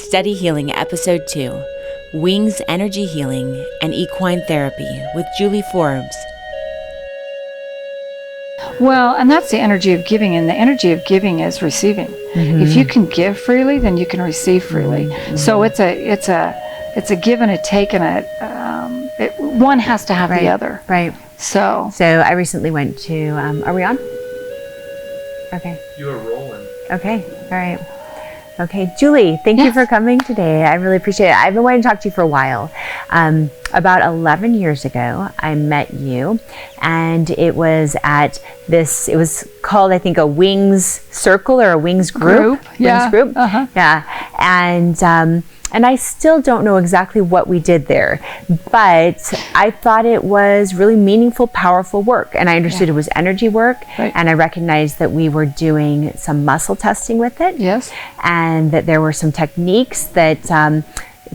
Steady Healing Episode 2, Wings Energy Healing and Equine Therapy with Julie Forbes. Well, and that's the energy of giving, and the energy of giving is receiving. Mm-hmm. If you can give freely, then you can receive freely. Mm-hmm. So it's a give and a take, and one has to have the other. Right. So I recently went to. Are we on? Okay. You are rolling. Okay. All right. Okay, Julie, thank you for coming today. I really appreciate it. I've been wanting to talk to you for a while. About 11 years ago, I met you, and it was at this, it was called, I think, a Wings Circle or a Wings Group. Yeah. Wings Group. Uh-huh. Yeah. And I still don't know exactly what we did there, but I thought it was really meaningful, powerful work. And I understood it was energy work. Right. And I recognized that we were doing some muscle testing with it. Yes. And that there were some techniques that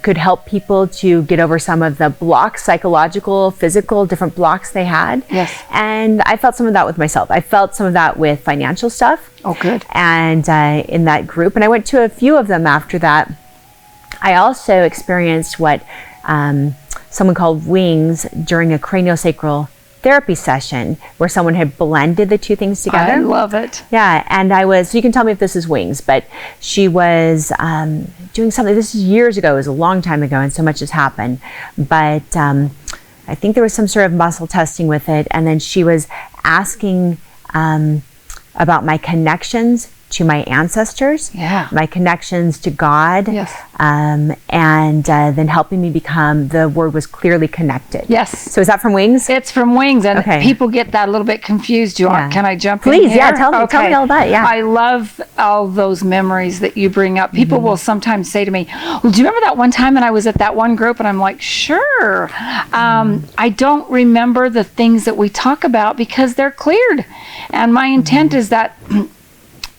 could help people to get over some of the blocks, psychological, physical, different blocks they had. Yes. And I felt some of that with myself. I felt some of that with financial stuff. Oh, good. And in that group. And I went to a few of them after that. I also experienced what someone called Wings during a craniosacral therapy session where someone had blended the two things together. I love it. Yeah, and so you can tell me if this is Wings, but she was doing something, this is years ago, it was a long time ago, and so much has happened, but I think there was some sort of muscle testing with it, and then she was asking about my connections to my ancestors, my connections to God, and then helping me become, the word was clearly connected. Yes. So is that from Wings? It's from Wings, and people get that a little bit confused. Can I jump in here? Please, tell me all about it. Yeah. I love all those memories that you bring up. People will sometimes say to me, well, do you remember that one time that I was at that one group? And I'm like, sure. I don't remember the things that we talk about because they're cleared. And my intent is that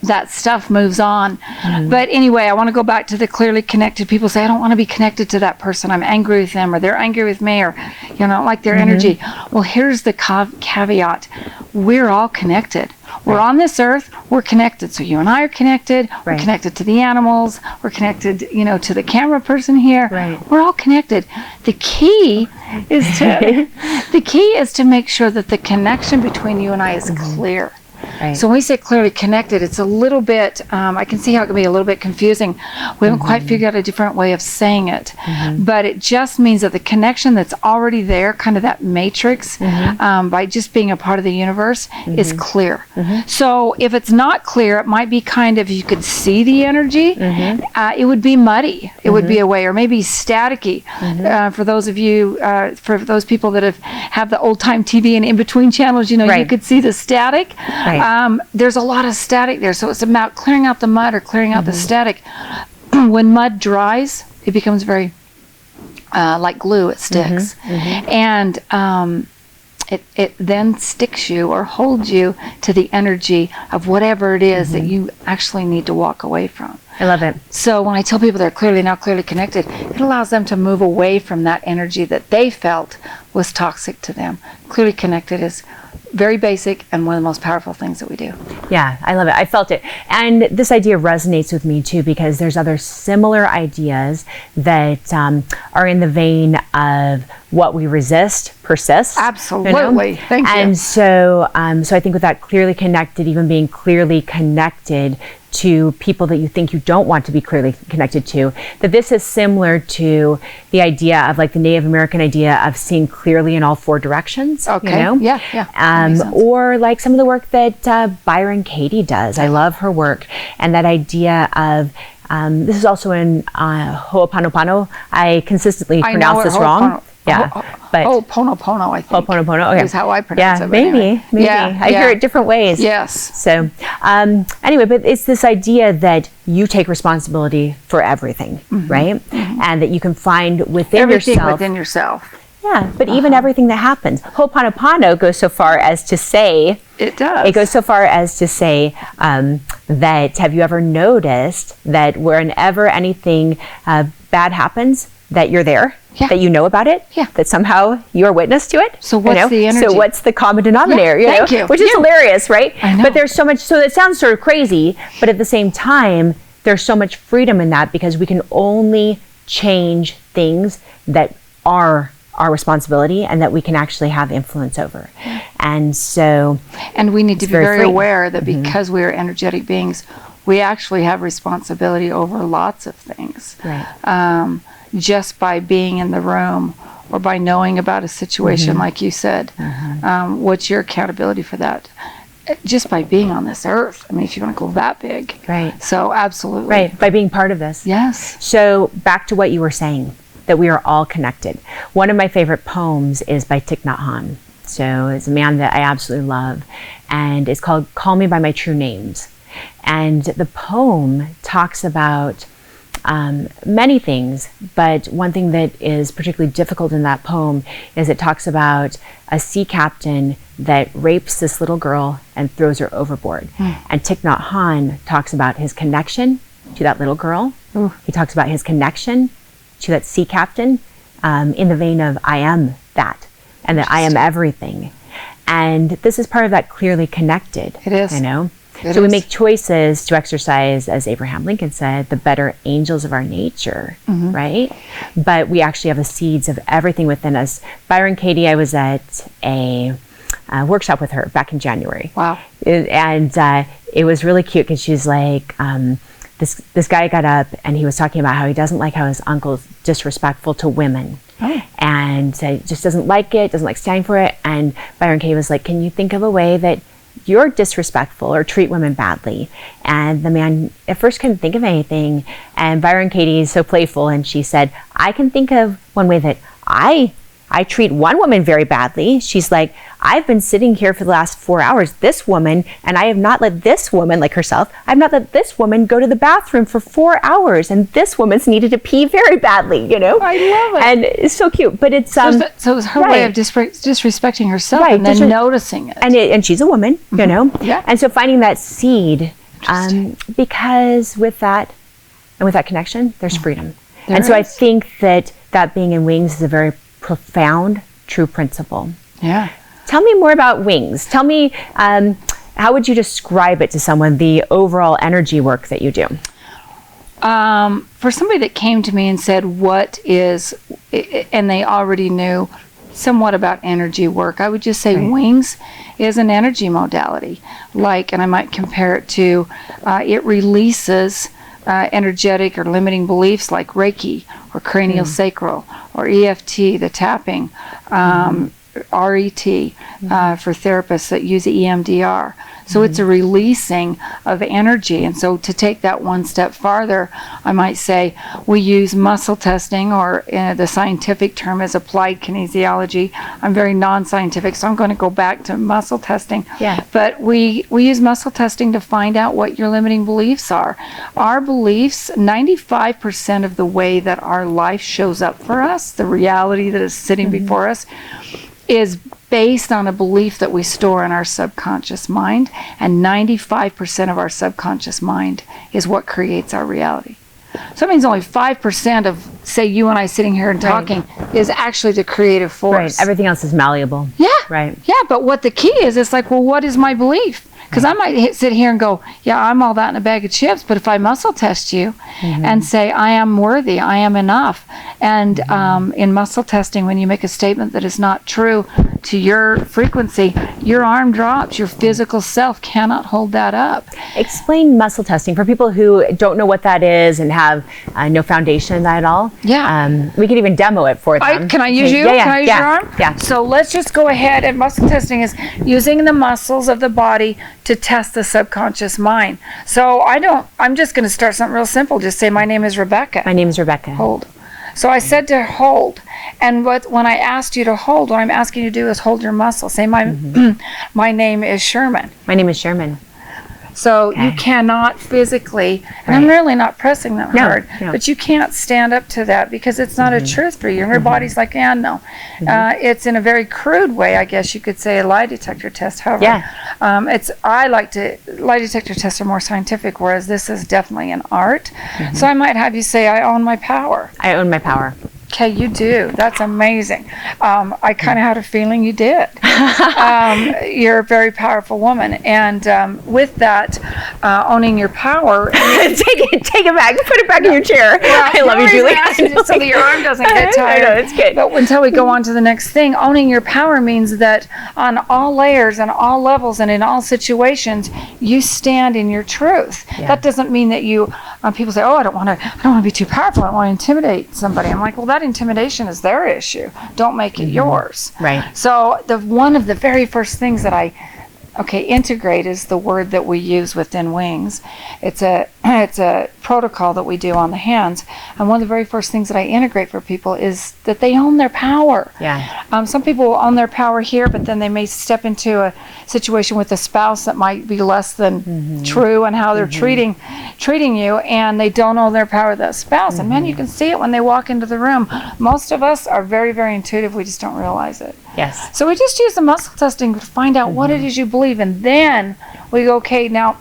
that stuff moves on. But anyway, I want to go back to the clearly connected. People say, I don't want to be connected to that person. I'm angry with them, or they're angry with me, or I don't like their energy. Well, here's the caveat. We're all connected. We're on this earth, we're connected. So you and I are connected, we're connected to the animals, we're connected, to the camera person here. We're all connected. The key is to make sure that the connection between you and I is clear. Right. So when we say clearly connected, it's a little bit, I can see how it can be a little bit confusing. We haven't quite figured out a different way of saying it. But it just means that the connection that's already there, kind of that matrix, by just being a part of the universe, is clear. So if it's not clear, it might be kind of, you could see the energy, it would be muddy. It would be away, or maybe staticky. For those of you, for those people that have the old time TV and in between channels, you could see the static. There's a lot of static there, so it's about clearing out the mud or clearing out the static. When mud dries, it becomes very like glue. It sticks, and it then sticks you or holds you to the energy of whatever it is that you actually need to walk away from. I love it. So when I tell people they're clearly connected, it allows them to move away from that energy that they felt was toxic to them. Clearly connected is very basic and one of the most powerful things that we do. Yeah, I love it. I felt it. And this idea resonates with me too, because there's other similar ideas that are in the vein of what we resist persists. Absolutely. Thank you. And so I think with that clearly connected, even being clearly connected to people that you think you don't want to be clearly connected to, that this is similar to the idea of like the Native American idea of seeing clearly in all four directions. Or like some of the work that Byron Katie does. I love her work, and that idea of this is also in Ho'oponopono. I consistently pronounce this wrong. But Ho'oponopono, I think. Ho'oponopono, okay. Is how I pronounce it. Maybe. I hear it different ways. Yes. So, anyway, but it's this idea that you take responsibility for everything, right? And that you can find everything within yourself. Yeah, but even everything that happens. Ho'oponopono goes so far as to say... It does. It goes so far as to say that, have you ever noticed that whenever anything bad happens, that you're there? That you know about it, that somehow you're witness to it. So what's the energy? So what's the common denominator? Thank you. Which is hilarious, right? I know. But there's so much. So it sounds sort of crazy, but at the same time, there's so much freedom in that, because we can only change things that are our responsibility and that we can actually have influence over. And so, and we need to be very free. aware that because we are energetic beings, we actually have responsibility over lots of things. Right. Just by being in the room or by knowing about a situation, like you said. What's your accountability for that? Just by being on this earth. I mean, if you want to go that big. Right. So absolutely. Right. By being part of this. Yes. So back to what you were saying, that we are all connected. One of my favorite poems is by Thich Nhat Hanh. So it's a man that I absolutely love, and it's called Call Me by My True Names. And the poem talks about many things, but one thing that is particularly difficult in that poem is it talks about a sea captain that rapes this little girl and throws her overboard. And Thich Nhat Hanh talks about his connection to that little girl. He talks about his connection to that sea captain in the vein of I am that, and that I am everything. And this is part of that clearly connected. It is. You know? It So we is. make choices to exercise, as Abraham Lincoln said, the better angels of our nature, right? But we actually have the seeds of everything within us. Byron Katie, I was at a workshop with her back in January. Wow. And it was really cute, because she's like, this guy got up and he was talking about how he doesn't like how his uncle's disrespectful to women. And just doesn't like it, doesn't like standing for it. And Byron Katie was like, can you think of a way that you're disrespectful or treat women badly? And the man at first couldn't think of anything. And Byron Katie is so playful, and she said, I can think of one way that I treat one woman very badly. She's like, I've been sitting here for the last 4 hours, this woman, and I have not let this woman, like herself, I've not let this woman go to the bathroom for 4 hours, and this woman's needed to pee very badly, you know? I love it. And it's so cute, but it's... so it's her way of disrespecting herself, Right, and then noticing it. And she's a woman, you know? Yeah. And so finding that seed, because with that, and with that connection, there's freedom. There so I is. think that being in wings is a very profound, true principle. Yeah. Tell me more about wings. Tell me, how would you describe it to someone, the overall energy work that you do? For somebody that came to me and said, what is, and they already knew somewhat about energy work, I would just say wings is an energy modality. Like, and I might compare it to, it releases energetic or limiting beliefs like Reiki or cranial sacral or EFT, the tapping, RET for therapists that use EMDR. So it's a releasing of energy. And so to take that one step farther, I might say we use muscle testing, or the scientific term is applied kinesiology. I'm very non-scientific, so I'm going to go back to muscle testing. Yeah. But we use muscle testing to find out what your limiting beliefs are. Our beliefs, 95% of the way that our life shows up for us, the reality that is sitting before us, is based on a belief that we store in our subconscious mind, and 95% of our subconscious mind is what creates our reality. So that means only 5% of, say, you and I sitting here and talking is actually the creative force. Right. Everything else is malleable. Yeah. Right. Yeah, but what the key is, it's like, well, what is my belief? Because I might sit here and go, yeah, I'm all that in a bag of chips. But if I muscle test you and say, I am worthy, I am enough. And in muscle testing, when you make a statement that is not true to your frequency, your arm drops. Your physical self cannot hold that up. Explain muscle testing for people who don't know what that is and have no foundation in that at all. Yeah. We could even demo it for them. Can I use you? Yeah, Can I use your arm? Yeah. So let's just go ahead, and muscle testing is using the muscles of the body to test the subconscious mind. So I'm just going to start something real simple. Just say, my name is Rebecca. My name is Rebecca. Hold. So I said to hold, and when I asked you to hold, what I'm asking you to do is hold your muscle. Say, my name is Sherman. My name is Sherman. So you cannot physically, and I'm really not pressing that hard, but you can't stand up to that because it's not a truth for you. And your body's like, yeah, no. It's in a very crude way, I guess you could say, a lie detector test. However, lie detector tests are more scientific, whereas this is definitely an art. So I might have you say, I own my power. I own my power. Okay, you do. That's amazing. I kind of had a feeling you did. You're a very powerful woman, and with that, owning your power. Take it back. Put it back in your chair. Well, I love you, Julie. So that your arm doesn't get tired. I know, it's good. But until we go on to the next thing, owning your power means that on all layers and all levels and in all situations, you stand in your truth. Yeah. That doesn't mean that you. People say, "Oh, I don't want to be too powerful. I don't want to intimidate somebody." I'm like, well, that intimidation is their issue. Don't make it yours. Right. So one of the very first things that integrate is the word that we use within Wings. It's a protocol that we do on the hands, and one of the very first things that I integrate for people is that they own their power. Yeah. Some people will own their power here, but then they may step into a situation with a spouse that might be less than true in how they're treating you, and they don't own their power with that spouse. And man, you can see it when they walk into the room. Most of us are very, very intuitive. We just don't realize it. Yes. So we just use the muscle testing to find out what it is you believe, and then we go, okay, now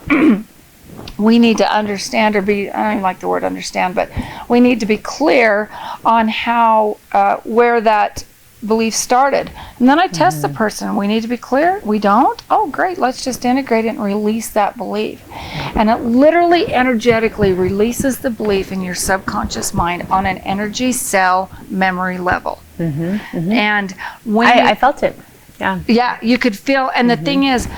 we need to understand, I don't even like the word understand, but we need to be clear on how, where that belief started. And then I test the person. We need to be clear. We don't? Oh, great. Let's just integrate it and release that belief. And it literally energetically releases the belief in your subconscious mind on an energy cell memory level. And when I felt it. Yeah. Yeah, you could feel, and the thing is,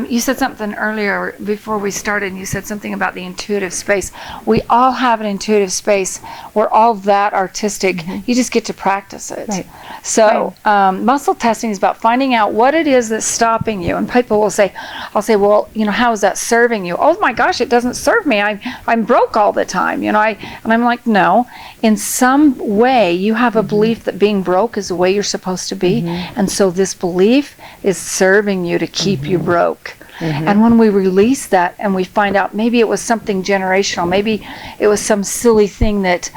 you said something earlier before we started, and you said something about the intuitive space. We all have an intuitive space. We're all that artistic. You just get to practice it. Right. So muscle testing is about finding out what it is that's stopping you. And people will say, I'll say, well, how is that serving you? Oh my gosh, it doesn't serve me. I'm broke all the time. And I'm like, no. In some way, you have a belief that being broke is the way you're supposed to be. And so this belief is serving you to keep you broke. And when we release that and we find out maybe it was something generational, maybe it was some silly thing that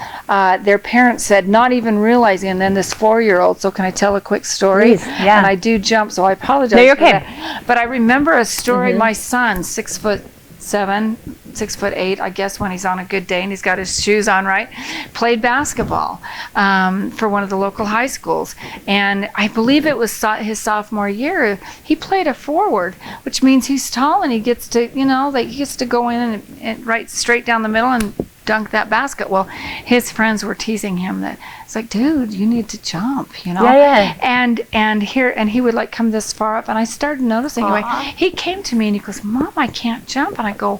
their parents said, not even realizing, and then this 4-year-old, so can I tell a quick story? Please, yeah. And I do jump, so I apologize. No, you're for okay. that. But I remember a story, my son, 6'7", 6'8", I guess, when he's on a good day and he's got his shoes on right, played basketball for one of the local high schools. And I believe it was his sophomore year. He played a forward, which means he's tall and he gets to, he gets to go in and right straight down the middle and dunk that basket. Well, his friends were teasing him that it's like, dude, you need to jump, Yeah. And he would like come this far up, and I started noticing. He came to me and he goes, Mom, I can't jump. And I go,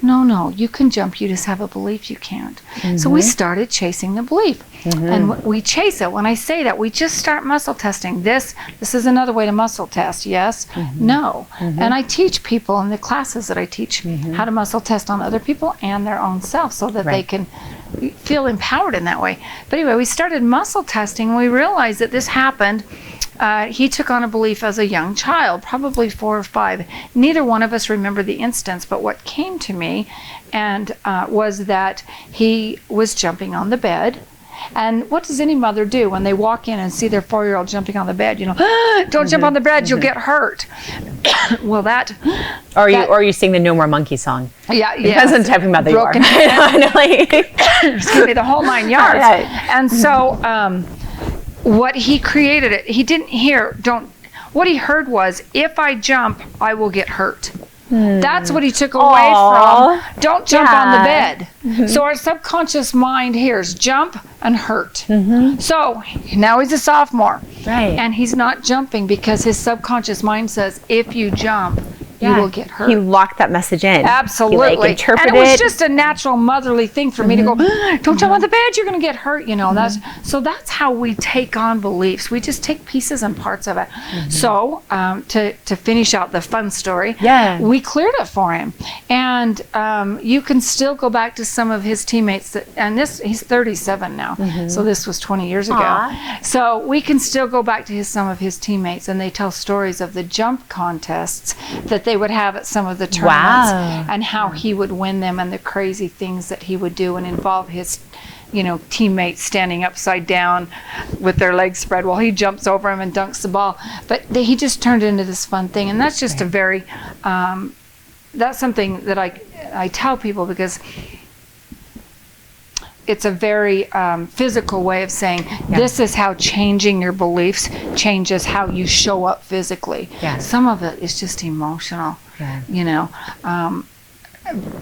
no, you can jump. You just have a belief you can't. So we started chasing the belief, and we chase it. When I say that, we just start muscle testing. This is another way to muscle test. Yes, no, and I teach people in the classes that I teach how to muscle test on other people and their own self, so that they can feel empowered in that way. But anyway, we started muscle testing, and we realized that this happened. He took on a belief as a young child, probably 4 or 5. Neither one of us remember the instance, but what came to me and was that he was jumping on the bed. And what does any mother do when they walk in and see their 4-year-old jumping on the bed? Don't jump on the bed, you'll get hurt. Well, Or you sing the No More Monkey song. Yeah. Depends on the type of mother broken you are. Excuse me, the whole 9 yards. And so what he created, he didn't hear, what he heard was, if I jump, I will get hurt. That's what he took away from. Don't jump on the bed. So our subconscious mind hears jump and hurt. So now he's a sophomore. Right. And he's not jumping because his subconscious mind says, if you jump, you will get hurt. He locked that message in. Absolutely. He interpreted and it was just a natural motherly thing for me to go, don't jump on the bed, you're going to get hurt. So that's how we take on beliefs. We just take pieces and parts of it. So to finish out the fun story, we cleared it for him. And you can still go back to some of his teammates, he's 37 now. So this was 20 years ago. So we can still go back to some of his teammates, and they tell stories of the jump contests that they would have at some of the tournaments, and how he would win them, and the crazy things that he would do and involve his teammates standing upside down with their legs spread while he jumps over him and dunks the ball. But he just turned it into this fun thing, and that's just a very that's something that I tell people, because it's a very physical way of saying this is how changing your beliefs changes how you show up physically. Some of it is just emotional, you know.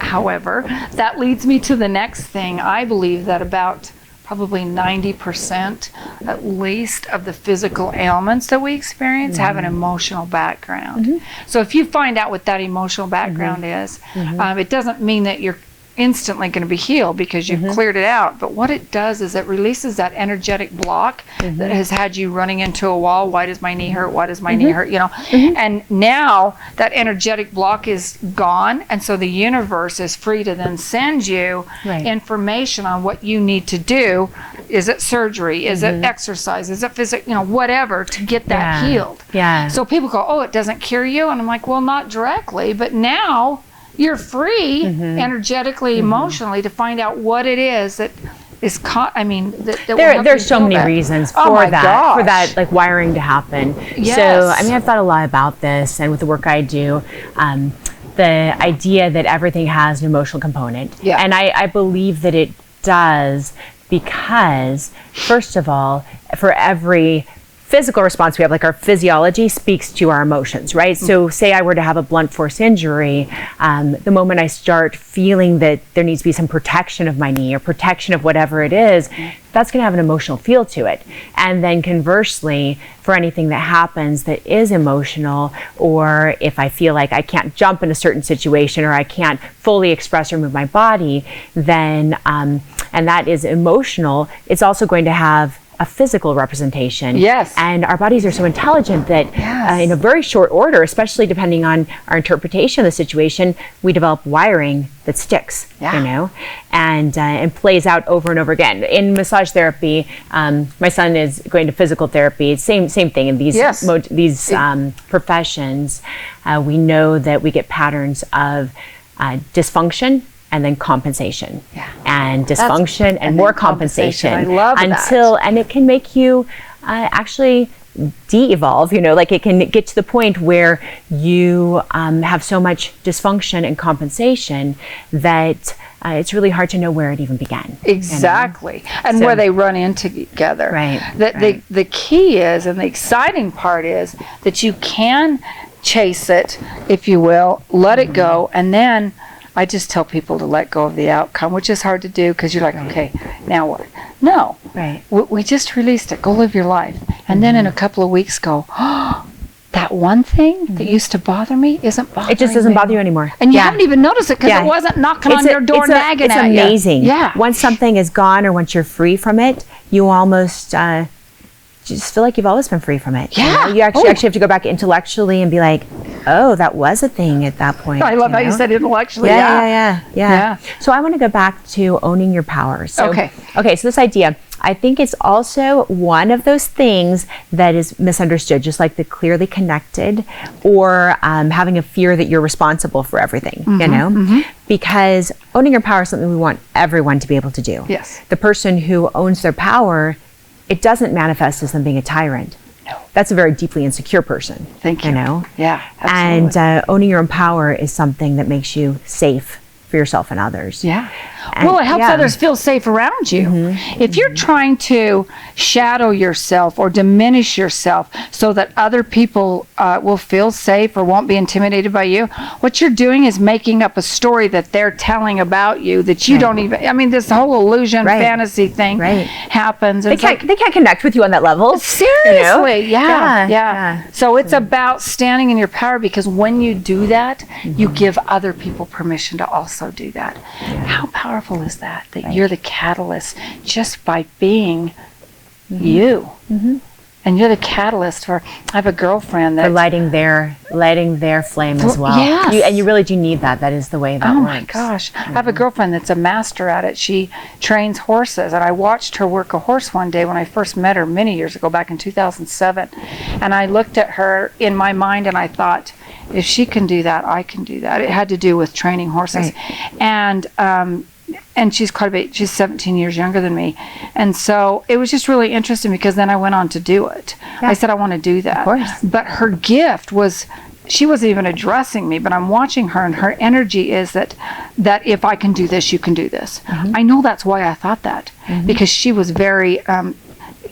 However, that leads me to the next thing. I believe that about probably 90% at least of the physical ailments that we experience have an emotional background. So if you find out what that emotional background is, it doesn't mean that you're instantly going to be healed because you've cleared it out. But what it does is it releases that energetic block that has had you running into a wall. Why does my knee hurt? Why does my knee hurt? You know, and now that energetic block is gone, and so the universe is free to then send you information on what you need to do. Is it surgery? Is it exercise? Is it physical? You know, whatever to get that healed. So people go, oh, it doesn't cure you, and I'm like, well, not directly, but now you're free energetically, emotionally to find out what it is that is there's so many reasons for that like wiring to happen. So I mean, I've thought a lot about this, and with the work I do, the idea that everything has an emotional component, and I believe that it does, because first of all, for every physical response we have, like our physiology speaks to our emotions, right? So say I were to have a blunt force injury, the moment I start feeling that there needs to be some protection of my knee or protection of whatever it is, that's going to have an emotional feel to it. And then conversely, for anything that happens that is emotional, or if I feel like I can't jump in a certain situation or I can't fully express or move my body, then, and that is emotional, it's also going to have a physical representation. And our bodies are so intelligent that in a very short order, especially depending on our interpretation of the situation, we develop wiring that sticks, you know, and plays out over and over again. In massage therapy, my son is going to physical therapy. Same thing in these professions. We know that we get patterns of dysfunction and then compensation, and dysfunction and more compensation. I love that. And it can make you actually de-evolve, you know, like it can get to the point where you have so much dysfunction and compensation that it's really hard to know where it even began. Exactly. You know? And where they run in together. The key is, and the exciting part is, that you can chase it, if you will, let it go, and then I just tell people to let go of the outcome, which is hard to do because you're like, okay, now what? No. We just released it. Go live your life. And then in a couple of weeks go, oh, that one thing that used to bother me isn't bothering me. It just doesn't bother you anymore. And you haven't even noticed it because it wasn't knocking on your door nagging at you. It's amazing. Once something is gone or once you're free from it, you almost just feel like you've always been free from it. You know? You actually have to go back intellectually and be like, oh, that was a thing at that point. I love how you said intellectually. So I want to go back to owning your power. So, okay, so this idea, I think it's also one of those things that is misunderstood, just like the clearly connected, or having a fear that you're responsible for everything, you know? Because owning your power is something we want everyone to be able to do. The person who owns their power, it doesn't manifest as them being a tyrant. That's a very deeply insecure person. Thank you. You know? Absolutely. And owning your own power is something that makes you safe for yourself and others. Well, it helps others feel safe around you. If you're trying to shadow yourself or diminish yourself so that other people will feel safe or won't be intimidated by you, what you're doing is making up a story that they're telling about you that you don't even, I mean, this whole illusion fantasy thing happens. They can't connect with you on that level. Seriously. You know? So it's about standing in your power, because when you do that, you give other people permission to also do that. How powerful is that you're the catalyst just by being you. And you're the catalyst for, I have a girlfriend that... For lighting their flame as well. And you really do need that. That is the way that works. Oh my gosh. I have a girlfriend that's a master at it. She trains horses, and I watched her work a horse one day when I first met her many years ago, back in 2007. And I looked at her in my mind and I thought, if she can do that, I can do that. It had to do with training horses. And she's quite a bit, she's 17 years younger than me. And so it was just really interesting, because then I went on to do it. I said, I want to do that. Of course. But her gift was she wasn't even addressing me, but I'm watching her, and her energy is that if I can do this, you can do this. I know that's why I thought that, because she was very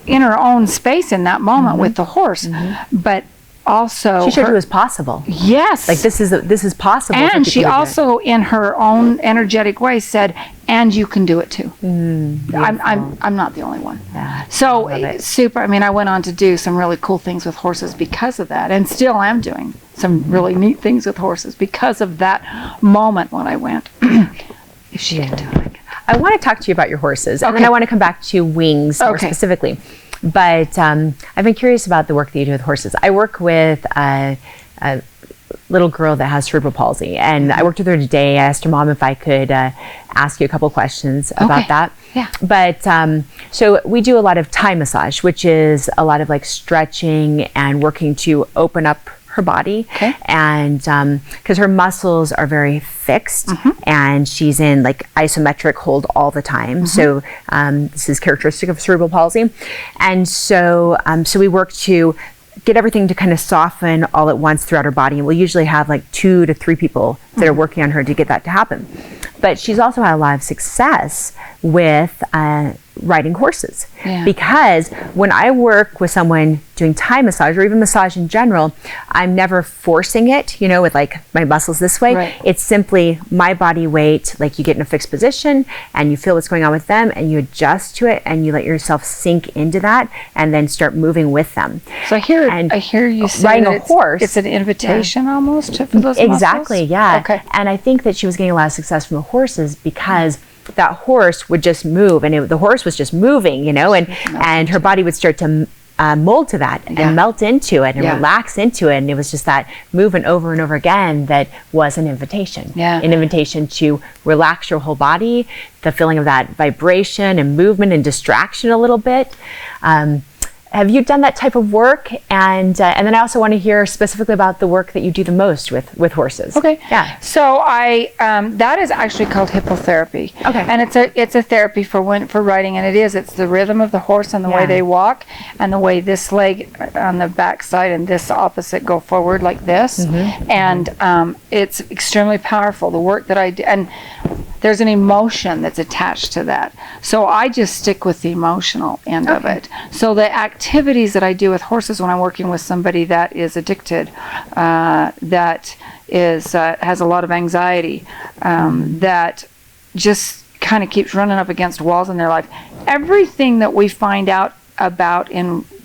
in her own space in that moment with the horse, but also she showed you it was possible. Yes, like this is possible. And she also, in her own energetic way, said, "And you can do it too." I'm not the only one. Yeah, so super. I mean, I went on to do some really cool things with horses because of that, and still am doing some really neat things with horses because of that moment when I went. If she can do it, I want to talk to you about your horses, and then I want to come back to Wings more specifically. But I've been curious about the work that you do with horses. I work with a little girl that has cerebral palsy, and I worked with her today. I asked her mom if I could ask you a couple questions about that. Yeah. But so we do a lot of Thai massage, which is a lot of like stretching and working to open up her body, and because her muscles are very fixed, and she's in like isometric hold all the time. So this is characteristic of cerebral palsy, and so we work to get everything to kind of soften all at once throughout her body, and we'll usually have like 2 to 3 people that are working on her to get that to happen. But she's also had a lot of success with riding horses, because when I work with someone doing Thai massage or even massage in general, I'm never forcing it, with like my muscles this way. It's simply my body weight, like you get in a fixed position and you feel what's going on with them and you adjust to it and you let yourself sink into that and then start moving with them. So I hear you say riding a horse. It's an invitation almost for those Exactly, muscles? yeah. Okay. And I think that she was getting a lot of success from the horses because that horse would just move, and the horse was just moving, and her body would start to mold to that and melt into it and relax into it, and it was just that movement over and over again that was an invitation. An invitation to relax your whole body, the feeling of that vibration and movement and distraction a little bit. Have you done that type of work? And then I also want to hear specifically about the work that you do the most with horses. Okay. Yeah. So that is actually called Hippotherapy. Okay. And it's a therapy for riding, and it's the rhythm of the horse and the way they walk and the way this leg on the back side and this opposite go forward like this. And it's extremely powerful, the work that I do. And there's an emotion that's attached to that. So I just stick with the emotional end of it. So the activities that I do with horses when I'm working with somebody that is addicted, that is has a lot of anxiety, that just kind of keeps running up against walls in their life. Everything that we find out about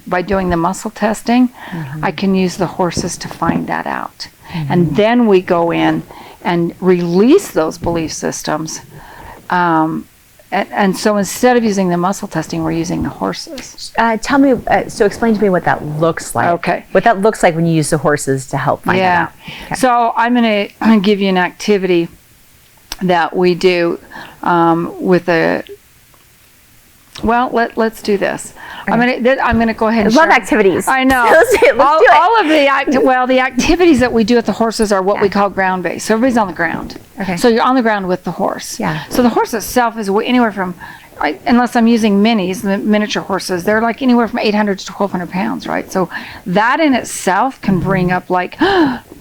by doing the muscle testing, I can use the horses to find that out. And then we go in and release those belief systems. And so instead of using the muscle testing, we're using the horses. Tell me, so explain to me what that looks like. Okay. What that looks like when you use the horses to help find that out. Okay. So I'm going to give you an activity that we do with a... Well, let's do this. I'm gonna go ahead and love activities. I know. Let's do it. All of the activities that we do with the horses are what we call ground based. So everybody's on the ground. Okay. So you're on the ground with the horse. Yeah. So the horse itself is anywhere from, unless I'm using minis, the miniature horses, they're like anywhere from 800 to 1,200 pounds, right? So that in itself can bring up like,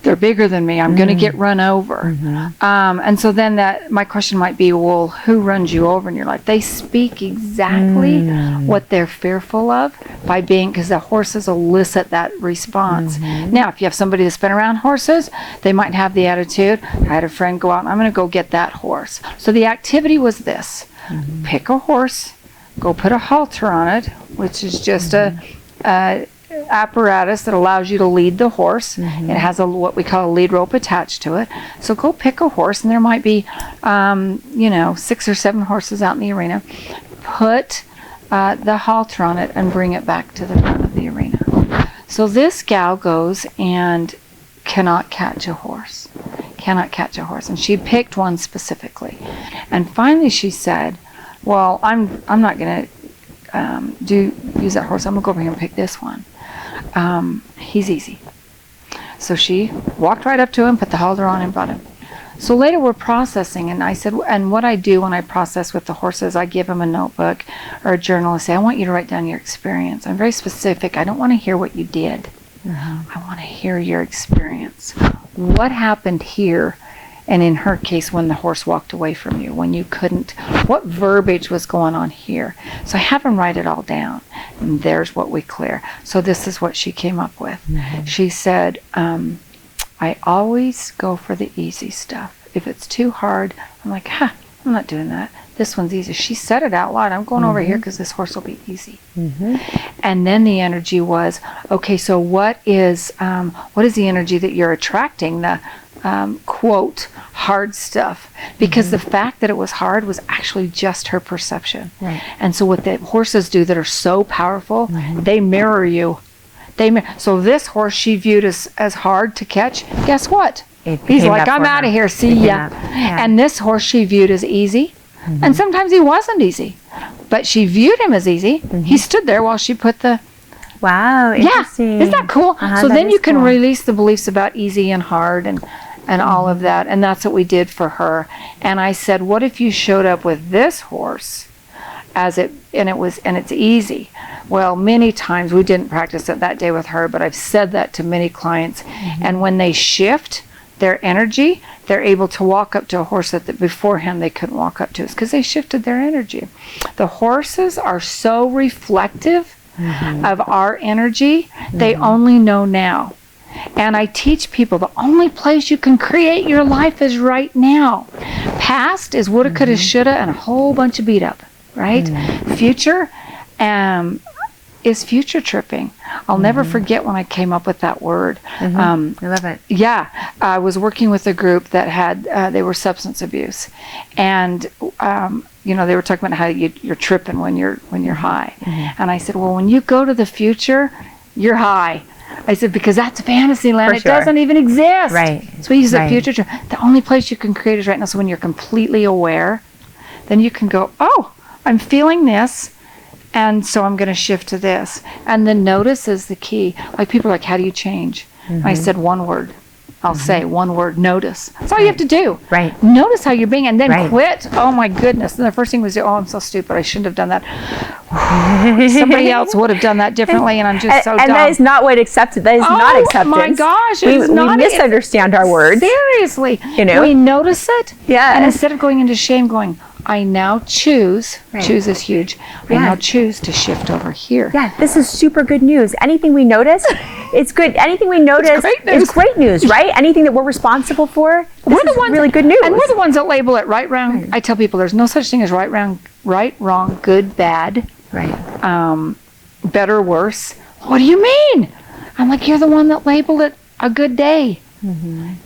they're bigger than me, I'm going to get run over. And so then my question might be, well, who runs you over in your life? They speak exactly what they're fearful of because the horses elicit that response. Now, if you have somebody that's been around horses, they might have the attitude, I had a friend go out and I'm going to go get that horse. So the activity was this. Pick a horse, go put a halter on it, which is just a apparatus that allows you to lead the horse. It has what we call a lead rope attached to it. So go pick a horse, and there might be 6 or 7 horses out in the arena. Put the halter on it and bring it back to the front of the arena. So this gal goes and cannot catch a horse. And she picked one specifically. And finally she said, well, I'm not going to use that horse. I'm going to go over here and pick this one. He's easy. So she walked right up to him, put the halter on, and brought him. So later we're processing, and I said, and what I do when I process with the horses, I give them a notebook or a journal and say, I want you to write down your experience. I'm very specific. I don't want to hear what you did. I want to hear your experience. What happened here? And in her case, when the horse walked away from you, when you couldn't, what verbiage was going on here? So I have them write it all down. And there's what we clear. So this is what she came up with. She said, I always go for the easy stuff. If it's too hard, I'm like, I'm not doing that. This one's easy. She said it out loud. I'm going over here because this horse will be easy. And then the energy was, okay, so what is the energy that you're attracting? The quote, hard stuff. Because the fact that it was hard was actually just her perception. And so what the horses do that are so powerful, they mirror you. So this horse she viewed as hard to catch. Guess what? He's like, I'm out of here. See ya. And this horse she viewed as easy. And sometimes he wasn't easy. But she viewed him as easy. He stood there while she put the... Wow, interesting. Isn't that cool? So then you can release the beliefs about easy and hard and all of that. And that's what we did for her. And I said, what if you showed up with this horse and it's easy? Well, many times we didn't practice it that day with her, but I've said that to many clients. And when they shift their energy, they're able to walk up to a horse that beforehand they couldn't walk up to. It's because they shifted their energy. The horses are so reflective of our energy, they only know now. And I teach people the only place you can create your life is right now. Past is woulda, coulda, shoulda, and a whole bunch of beat up, right? Future is future tripping. I'll never forget when I came up with that word. I love it. Yeah, I was working with a group that had they were substance abuse, and they were talking about how you're tripping when you're high. And I said, well, when you go to the future, you're high. I said, because that's fantasy land. It doesn't even exist. Right. So we use the future. The only place you can create is right now. So when you're completely aware, then you can go, oh, I'm feeling this, and so I'm going to shift to this. And the notice is the key. Like people are like, how do you change? I said one word. I'll say one word, notice. That's all you have to do. Right. Notice how you're being, and then quit. Oh my goodness. And the first thing was, oh, I'm so stupid. I shouldn't have done that. Somebody else would have done that differently, and I'm just so dumb. And that is not what accepted. That is not acceptance. Oh my gosh. We misunderstand our words. Seriously. We notice it. Yeah. And instead of going into shame, going, I now choose. Choose is huge. I now choose to shift over here. Yeah, this is super good news. Anything we notice, it's good. Anything we notice is great news, right? Anything that we're responsible for, this is really good news. And we're the ones that label it right, wrong. I tell people there's no such thing as right, wrong, good, bad, better, worse. What do you mean? I'm like, you're the one that labeled it a good day.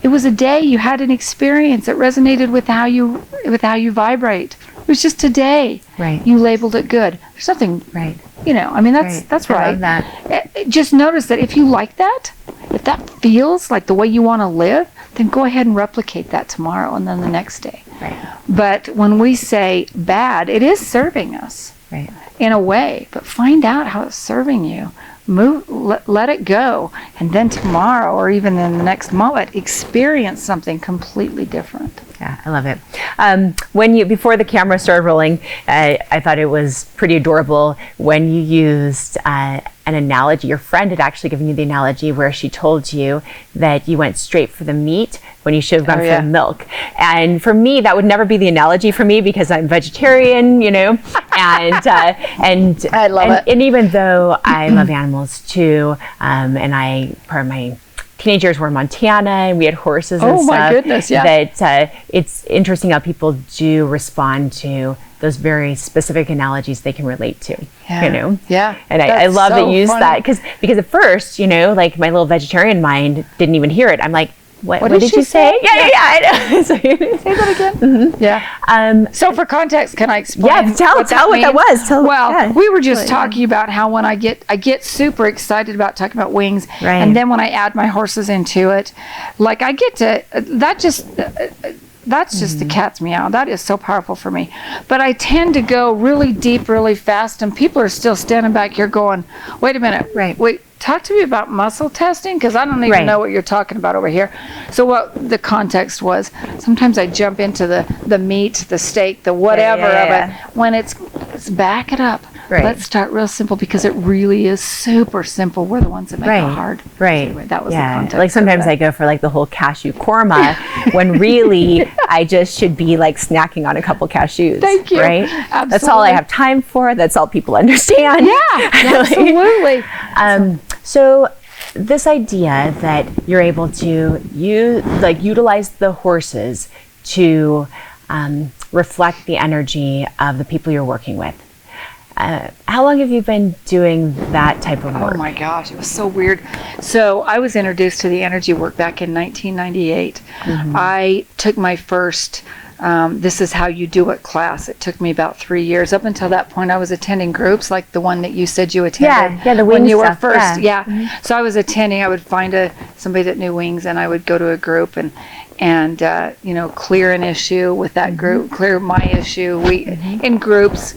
It was a day, you had an experience that resonated with how you vibrate. It was just a day. You labeled it good. There's nothing, I mean, that's right. I love that. Just notice that if you like that, if that feels like the way you want to live, then go ahead and replicate that tomorrow and then the next day. But when we say bad, it is serving us in a way, but find out how it's serving you. Let it go, and then tomorrow or even in the next moment experience something completely different. Yeah, I love it. Before the camera started rolling, I thought it was pretty adorable when you used an analogy. Your friend had actually given you the analogy where she told you that you went straight for the meat when you should have gone for the milk. And for me, that would never be the analogy for me because I'm vegetarian, and I love it. And even though I love animals too, and part of my teenagers were in Montana and we had horses and stuff. Oh my goodness, yeah. That it's interesting how people do respond to those very specific analogies they can relate to, Yeah. And I love that you use that because at first, like my little vegetarian mind didn't even hear it. I'm like, what did you say? Yeah, I know. Say that again. Yeah. So for context, can I explain? Yeah, tell what that was. We were just talking about how when I get super excited about talking about wings, and then when I add my horses into it, like I get to that's just the cat's meow. That is so powerful for me. But I tend to go really deep, really fast, and people are still standing back here going, wait a minute. Wait, talk to me about muscle testing, because I don't even know what you're talking about over here. So what the context was, sometimes I jump into the meat, the steak, the whatever of it. When it's back it up. Right. Let's start real simple, because it really is super simple. We're the ones that make it hard. Right. Anyway, that was the context. Like sometimes I go for like the whole cashew korma when really I just should be like snacking on a couple cashews. Thank you. Right? Absolutely. That's all I have time for. That's all people understand. Yeah, absolutely. So this idea that you're able to utilize the horses to reflect the energy of the people you're working with. How long have you been doing that type of work? Oh my gosh, it was so weird. So I was introduced to the energy work back in 1998. I took my first This Is How You Do It class. It took me about 3 years. Up until that point, I was attending groups like the one that you said you attended. Yeah, the wings when you stuff, were first. yeah. So I was attending. I would find somebody that knew wings, and I would go to a group and clear an issue with that group, clear my issue. In groups,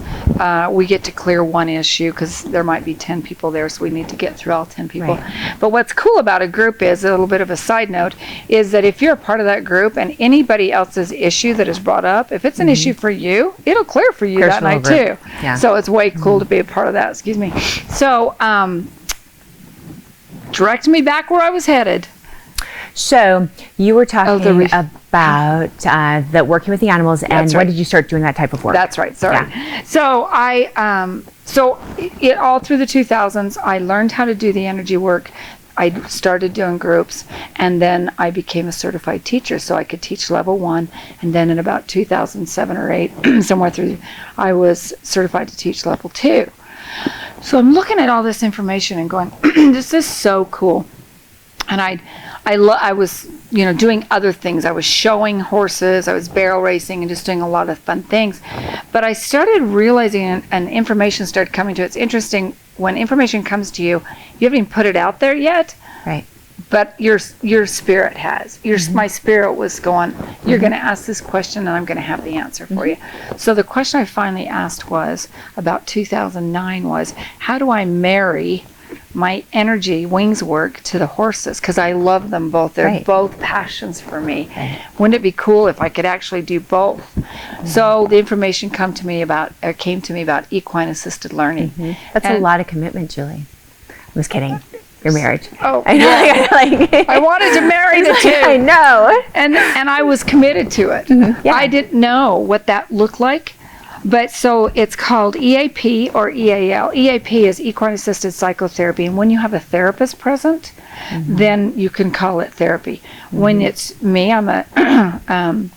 we get to clear one issue because there might be 10 people there, so we need to get through all 10 people. Right. But what's cool about a group is, a little bit of a side note, is that if you're a part of that group and anybody else's issue that is brought up, if it's an issue for you, it'll clear for you that night too. Yeah. So it's way cool to be a part of that. Excuse me. So direct me back where I was headed. So you were talking about that working with the animals, and when did you start doing that type of work? That's right. Sorry. Yeah. So all through the 2000s, I learned how to do the energy work. I started doing groups, and then I became a certified teacher, so I could teach level 1. And then in about 2007 or 8, somewhere through, I was certified to teach level 2. So I'm looking at all this information and going, this is so cool. And I was, doing other things. I was showing horses, I was barrel racing, and just doing a lot of fun things. But I started realizing, and information started coming to it. It's interesting, when information comes to you, you haven't even put it out there yet. Right. But your spirit has. My spirit was going, you're going to ask this question, and I'm going to have the answer for you. So the question I finally asked was, about 2009, was, how do I marry my energy wings work to the horses? Because I love them both. They're both passions for me. Wouldn't it be cool if I could actually do both? So the information came to me about equine assisted learning. That's a lot of commitment, Julie. I was kidding. Your marriage. Oh, I know. yeah. I wanted to marry the two. I know. And I was committed to it. Yeah. I didn't know what that looked like. But so it's called EAP or EAL. EAP is Equine Assisted Psychotherapy. And when you have a therapist present, then you can call it therapy. When it's me, I'm a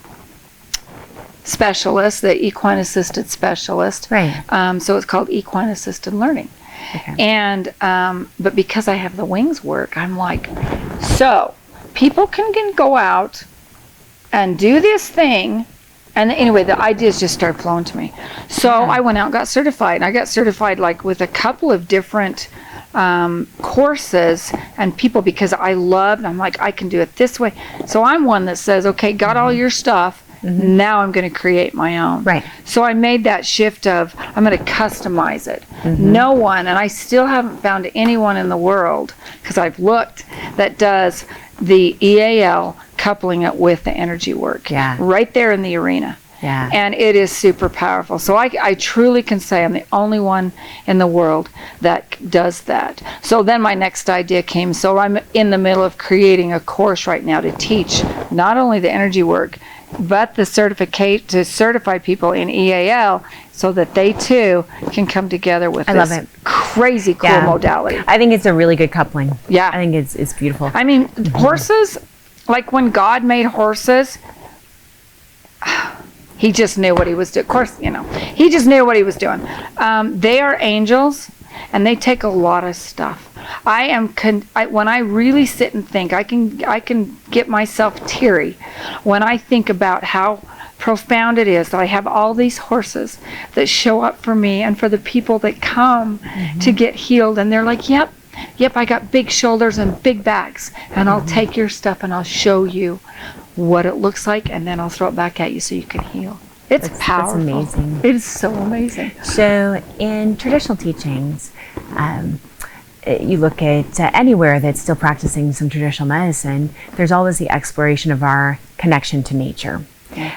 specialist, the Equine Assisted Specialist. Right. So it's called Equine Assisted Learning. Okay. And but because I have the wings work, I'm like, so people can go out and do this thing. And anyway, the ideas just started flowing to me. So I went out and got certified. And I got certified like with a couple of different courses and people, because I'm like, I can do it this way. So I'm one that says, okay, got all your stuff. Now I'm going to create my own. Right. So I made that shift of, I'm going to customize it. No one, and I still haven't found anyone in the world, because I've looked, that does the EAL coupling it with the energy work. Yeah. Right there in the arena. Yeah. And it is super powerful. So I truly can say I'm the only one in the world that does that. So then my next idea came. So I'm in the middle of creating a course right now to teach not only the energy work, but the certificate to certify people in EAL, so that they too can come together with this crazy cool modality. I think it's a really good coupling. Yeah. I think it's beautiful. I mean, horses, like when God made horses, he just knew what he was doing. Of course, he just knew what he was doing. They are angels, and they take a lot of stuff. When I really sit and think, I can get myself teary when I think about how profound it is that I have all these horses that show up for me and for the people that come to get healed, and they're like, yep, I got big shoulders and big backs, and I'll take your stuff and I'll show you what it looks like, and then I'll throw it back at you so you can heal. It's powerful. That's amazing. It is so amazing. So in traditional teachings, you look at anywhere that's still practicing some traditional medicine, there's always the exploration of our connection to nature. Yeah.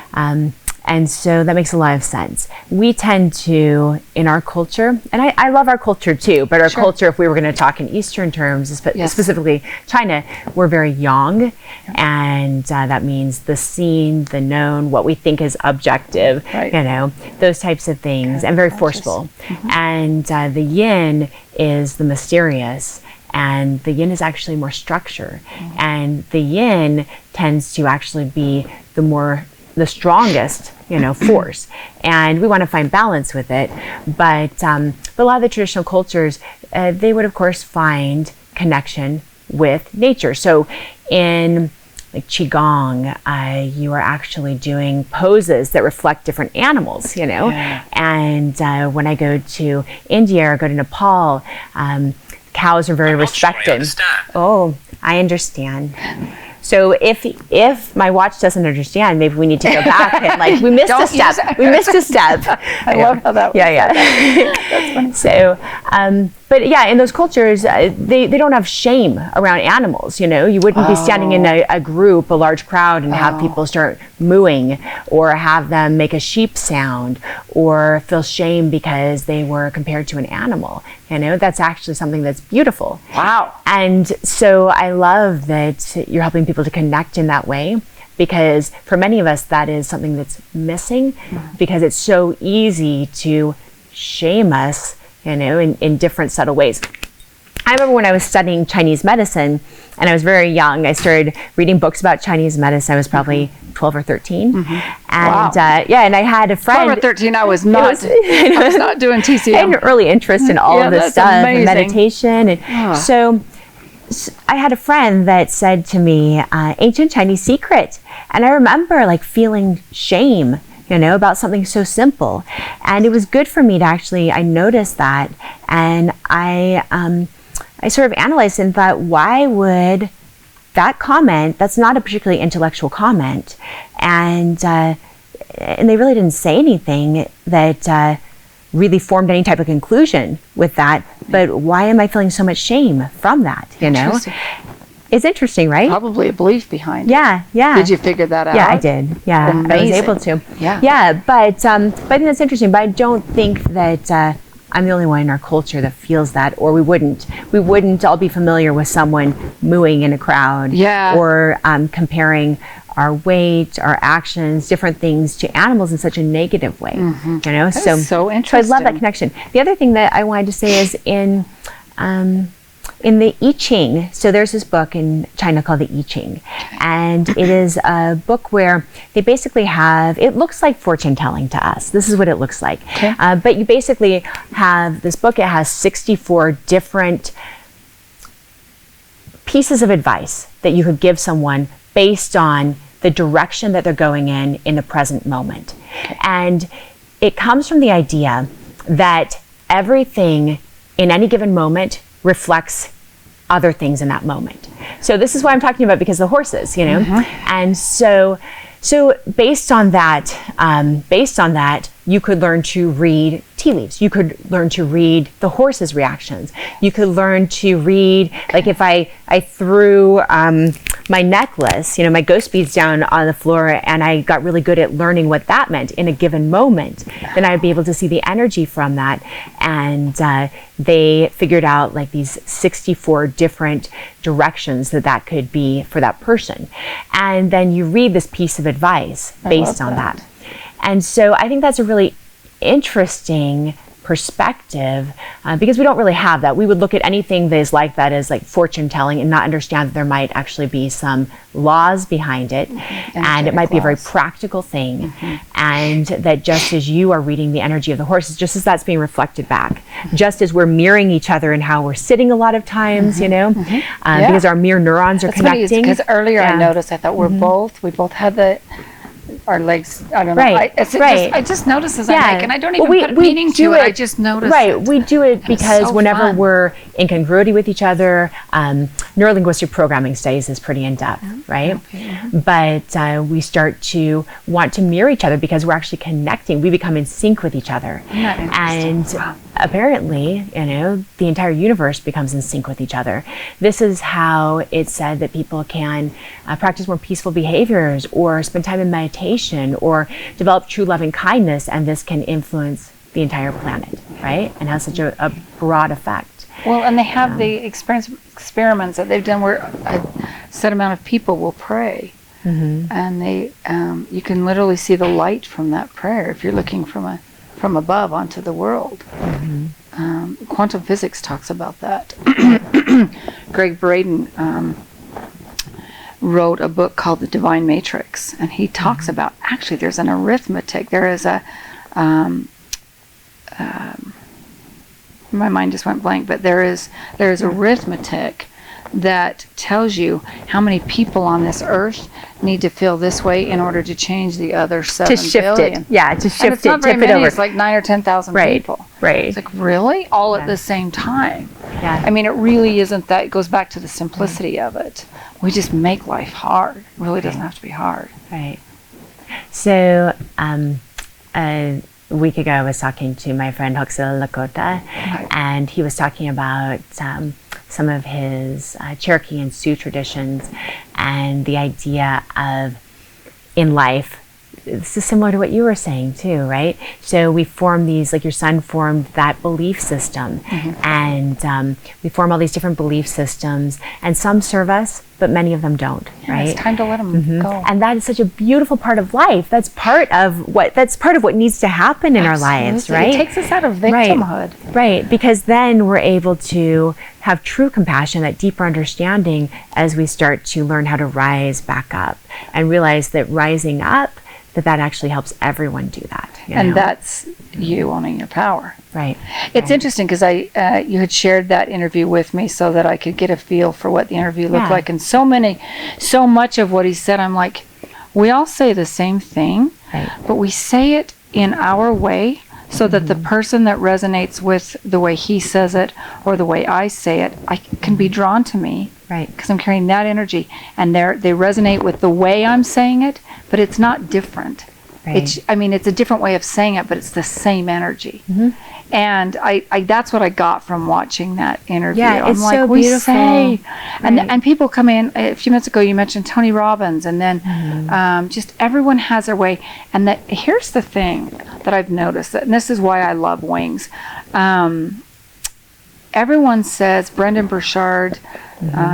And so that makes a lot of sense. We tend to, in our culture, and I love our culture too, but our culture, if we were going to talk in Eastern terms, specifically China, we're very yang. And that means the seen, the known, what we think is objective, those types of things, and very forceful. And the yin is the mysterious. And the yin is actually more structure. And the yin tends to actually be the strongest, force. And we want to find balance with it. But a lot of the traditional cultures, they would of course find connection with nature. So in like Qigong, you are actually doing poses that reflect different animals, And when I go to India or go to Nepal, cows are very respected. I understand. So if my watch doesn't understand, maybe we need to go back and we missed a step. We missed a step. I love how that was. Yeah. That's funny. So, but yeah, in those cultures, they don't have shame around animals. You wouldn't be standing in a group, a large crowd, and have people start mooing, or have them make a sheep sound, or feel shame because they were compared to an animal. That's actually something that's beautiful. Wow. And so I love that you're helping people to connect in that way, because for many of us, that is something that's missing, because it's so easy to shame us, in different subtle ways. I remember when I was studying Chinese medicine, and I was very young, I started reading books about Chinese medicine. I was probably 12 or 13. And and I had a friend. 12 or 13, I was not doing TCM. I had an early interest in all of this stuff, and meditation. And so I had a friend that said to me, ancient Chinese secret. And I remember feeling shame, about something so simple. And it was good for me to I noticed that. And I sort of analyzed and thought, why would that comment, that's not a particularly intellectual comment, and they really didn't say anything that really formed any type of conclusion with that, but why am I feeling so much shame from that, It's interesting, right? Probably a belief behind it. Yeah. Did you figure that out? Yeah, I did. Yeah, Amazing. I was able to. Yeah, but I think that's interesting, but I don't think that I'm the only one in our culture that feels that, or we wouldn't all be familiar with someone mooing in a crowd, or comparing our weight, our actions, different things to animals in such a negative way. That's so interesting. So I love that connection. The other thing that I wanted to say is in the I Ching, so there's this book in China called the I Ching, and it is a book where they basically have, it looks like fortune telling to us. This is what it looks like. But you basically have this book, it has 64 different pieces of advice that you could give someone based on the direction that they're going in the present moment. And it comes from the idea that everything in any given moment reflects other things in that moment. So this is what I'm talking about, because the horses, and so based on that, you could learn to read tea leaves. You could learn to read the horse's reactions. You could learn to read, if I threw my necklace, my ghost beads down on the floor, and I got really good at learning what that meant in a given moment, then I'd be able to see the energy from that. And they figured out these 64 different directions that could be for that person. And then you read this piece of advice based on that. And so I think that's a really interesting perspective, because we don't really have that. We would look at anything that is like that as fortune telling and not understand that there might actually be some laws behind it, and it might be a very practical thing, and that just as you are reading the energy of the horses, just as that's being reflected back, just as we're mirroring each other in how we're sitting a lot of times, because our mirror neurons are connecting. Because earlier I noticed, I thought we both had our legs, I don't know. I just noticed as I make, and I don't even put meaning to it. I just noticed. We do it because whenever we're in congruity with each other, neurolinguistic programming studies is pretty in depth, right? But we start to want to mirror each other because we're actually connecting. We become in sync with each other. And apparently, the entire universe becomes in sync with each other. This is how it's said that people can practice more peaceful behaviors, or spend time in meditation, or develop true loving kindness, and this can influence the entire planet, right? And has such a broad effect. Well, and they have the experiments that they've done where a set amount of people will pray. And they, you can literally see the light from that prayer if you're looking from above onto the world. Quantum physics talks about that. Greg Braden wrote a book called The Divine Matrix, and he talks about, actually there's an arithmetic. There is a, my mind just went blank, but there is arithmetic that tells you how many people on this earth need to feel this way in order to change the other 7 to shift billion. it. Yeah, to shift and it's not very tip many. it over. It's like 9 or 10,000 people. Right. It's like, really? All at the same time. Yeah. I mean, it really isn't that. It goes back to the simplicity of it. We just make life hard. It really doesn't have to be hard. Right. So, a week ago I was talking to my friend Huxley Lakota, and he was talking about some of his Cherokee and Sioux traditions, and the idea of, in life, this is similar to what you were saying too, right? So we form these, like your son formed that belief system, and we form all these different belief systems, and some serve us, but many of them don't, right? It's time to let them go. And that is such a beautiful part of life. That's part of what needs to happen in our lives, right? It takes us out of victimhood. Right, because then we're able to have true compassion, that deeper understanding, as we start to learn how to rise back up and realize that rising up, that actually helps everyone do that. And that's you owning your power. Right. It's interesting because you had shared that interview with me so that I could get a feel for what the interview looked like. And so much of what he said, I'm like, we all say the same thing, but we say it in our way so that the person that resonates with the way he says it or the way I say it, I can be drawn to me. Right. Because I'm carrying that energy, and they resonate with the way I'm saying it, but it's not different. Right. It's a different way of saying it, but it's the same energy. And I that's what I got from watching that interview. Yeah, it's I'm like, so we beautiful. say, and people come in. A few minutes ago, you mentioned Tony Robbins, and then just everyone has their way. And here's the thing that I've noticed, and this is why I love wings. Everyone says, Brendan Burchard,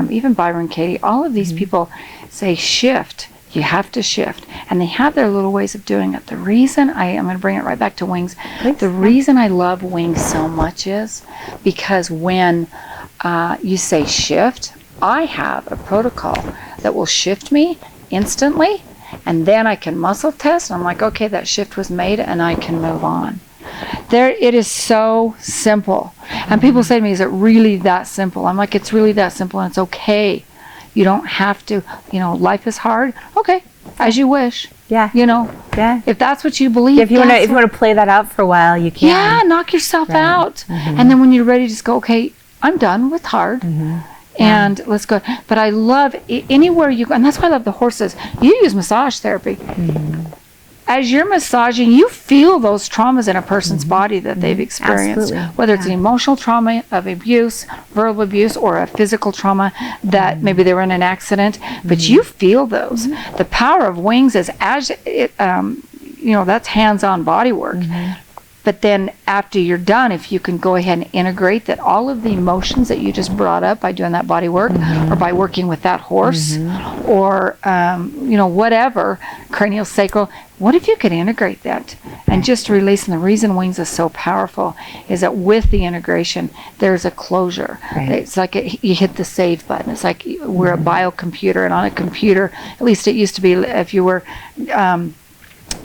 even Byron Katie, all of these people say shift. You have to shift. And they have their little ways of doing it. The reason I'm going to bring it right back to wings. The reason I love wings so much is because when you say shift, I have a protocol that will shift me instantly, and then I can muscle test. And I'm like, okay, that shift was made, and I can move on. It is so simple. And people say to me, is it really that simple? I'm like, it's really that simple, and it's okay. You don't have to, life is hard. Okay, as you wish. Yeah. Yeah. If that's what you believe. If you want to play that out for a while, you can. Yeah, knock yourself out. And then when you're ready, just go, okay, I'm done with hard. And let's go. But I love anywhere you go, and that's why I love the horses. You use massage therapy. As you're massaging, you feel those traumas in a person's body that they've experienced. Absolutely. Whether it's an emotional trauma of abuse, verbal abuse, or a physical trauma that maybe they were in an accident, but you feel those. The power of wings is that's hands-on body work. But then after you're done, if you can go ahead and integrate that all of the emotions that you just brought up by doing that body work or by working with that horse or, whatever, cranial sacral, what if you could integrate that and just release? And the reason wings is so powerful is that with the integration, there's a closure. It's like you hit the save button. It's like we're a biocomputer, and on a computer, at least it used to be if you were...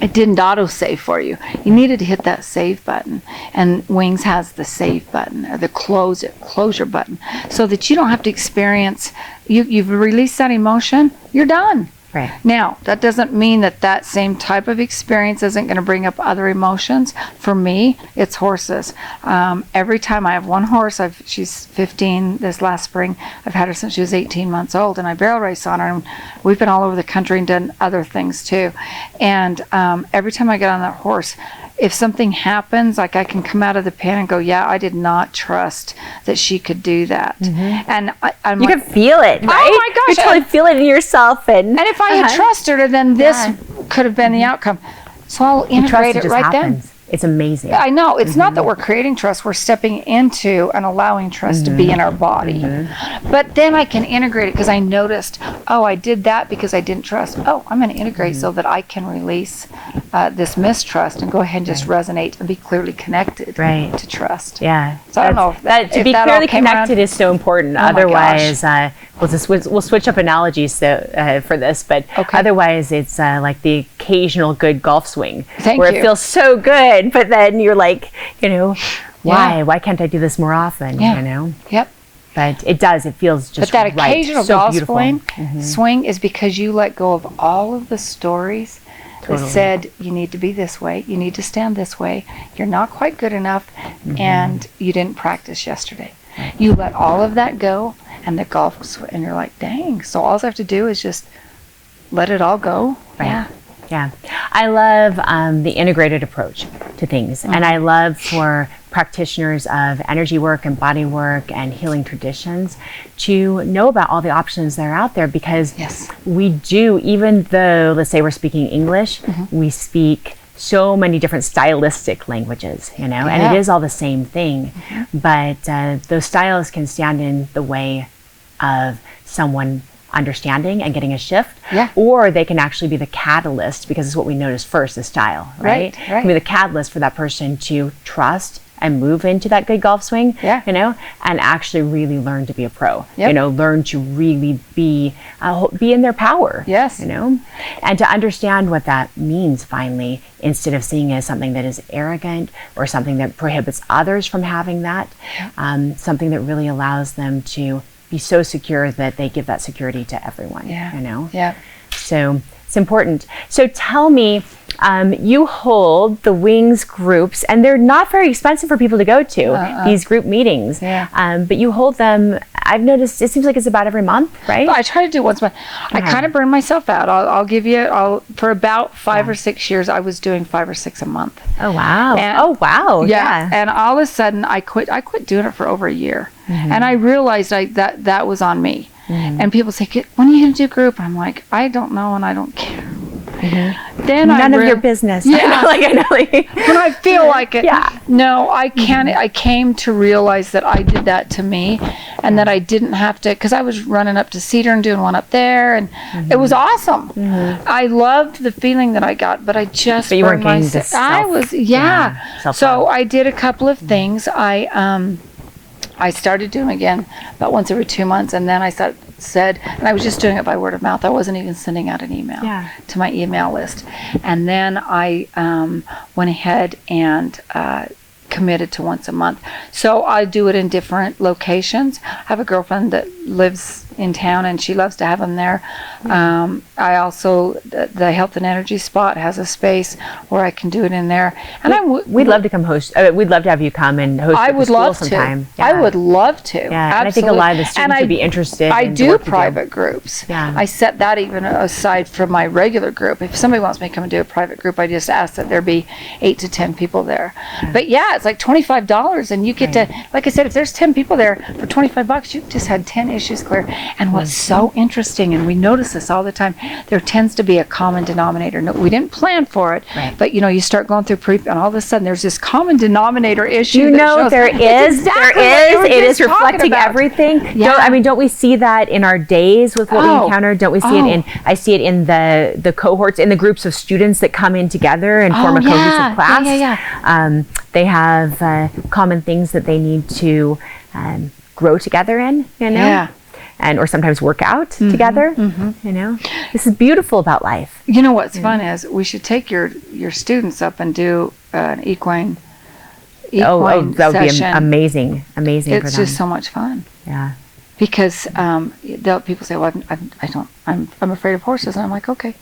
it didn't auto-save for you. You needed to hit that save button. And Wings has the save button or the closure button so that you don't have to experience, you've released that emotion, you're done. Right. Now, that doesn't mean that same type of experience isn't going to bring up other emotions. For me, it's horses. Every time I have one horse, she's 15 this last spring. I've had her since she was 18 months old, and I barrel race on her. And we've been all over the country and done other things too. And every time I get on that horse, if something happens, like I can come out of the pen and go, yeah, I did not trust that she could do that. And I'm You like, can feel it, right? my gosh, You totally feel it in yourself. And if I had trusted her, then this could have been the outcome. So I'll integrate it just right happens. then. It's amazing. I know. It's not that we're creating trust. We're stepping into and allowing trust to be in our body. But then I can integrate it because I noticed, oh, I did that because I didn't trust. Oh, I'm going to integrate so that I can release this mistrust and go ahead and just resonate and be clearly connected to trust. Yeah. So I don't know if that, to if be that clearly all came connected around. is so important. Oh my Otherwise, we'll switch up analogies for this. But otherwise, it's like the occasional good golf swing where it feels so good. But then you're like, why? Why can't I do this more often? You know? Yep. But it does. It feels just But that occasional so golf beautiful. swing is because you let go of all of the stories that said you need to be this way, you need to stand this way, you're not quite good enough, and you didn't practice yesterday. You let all of that go, and the golf swing, and you're like, dang. So all I have to do is just let it all go. Yeah. I love the integrated approach to things. And I love for practitioners of energy work and body work and healing traditions to know about all the options that are out there, because we do, even though, let's say we're speaking English, we speak so many different stylistic languages, and it is all the same thing. But those styles can stand in the way of someone understanding and getting a shift, or they can actually be the catalyst, because it's what we notice first, the style, right? It can be the catalyst for that person to trust and move into that good golf swing, and actually really learn to be a pro, learn to really be in their power, and to understand what that means finally, instead of seeing it as something that is arrogant or something that prohibits others from having that, something that really allows them to be so secure that they give that security to everyone, So it's important. So tell me, you hold the Wings groups, and they're not very expensive for people to go to, these group meetings. But you hold them, I've noticed, it seems like it's about every month, right? I try to do it once a month. I kind of burn myself out. I'll give you, for about 5 or 6 years, I was doing 5 or 6 a month. Oh, wow. And, and all of a sudden I quit doing it for over a year. And I realized that was on me. And people say, when are you going to do group? I'm like, I don't know, and I don't care. Then none of your business. When I feel like it. No, I can't. I came to realize that I did that to me, and that I didn't have to, because I was running up to Cedar and doing one up there, and it was awesome. I loved the feeling that I got, but I just you weren't getting this I was so I did a couple of things. I started doing it again about once every 2 months, and then I said, and I was just doing it by word of mouth. I wasn't even sending out an email to my email list. And then I went ahead and committed to once a month. So I do it in different locations. I have a girlfriend that lives in town, and she loves to have them there. I also, the health and energy spot has a space where I can do it in there. And we'd love to come host. We'd love to have you come and host. I would love sometime. I would love to. And I think a lot of the students would be interested. I do private groups. I set that even aside from my regular group. If somebody wants me to come and do a private group, I just ask that there be 8 to 10 people there. But it's like $25, and you get to, like I said, if there's 10 people there for $25, you've just had 10 issues clear. And what's so interesting, and we notice this all the time, there tends to be a common denominator. No, we didn't plan for it, but you start going through and all of a sudden there's this common denominator issue. There is. It is reflecting everything. Don't we see that in our days with what we encounter? Don't we see it in? I see it in the cohorts, in the groups of students that come in together and form a cohesive class. They have common things that they need to grow together in. And or sometimes work out together. This is beautiful about life. What's fun is we should take your students up and do an equine that would be amazing for them. It's just so much fun. Because people say, well, I'm afraid of horses, and I'm like, okay.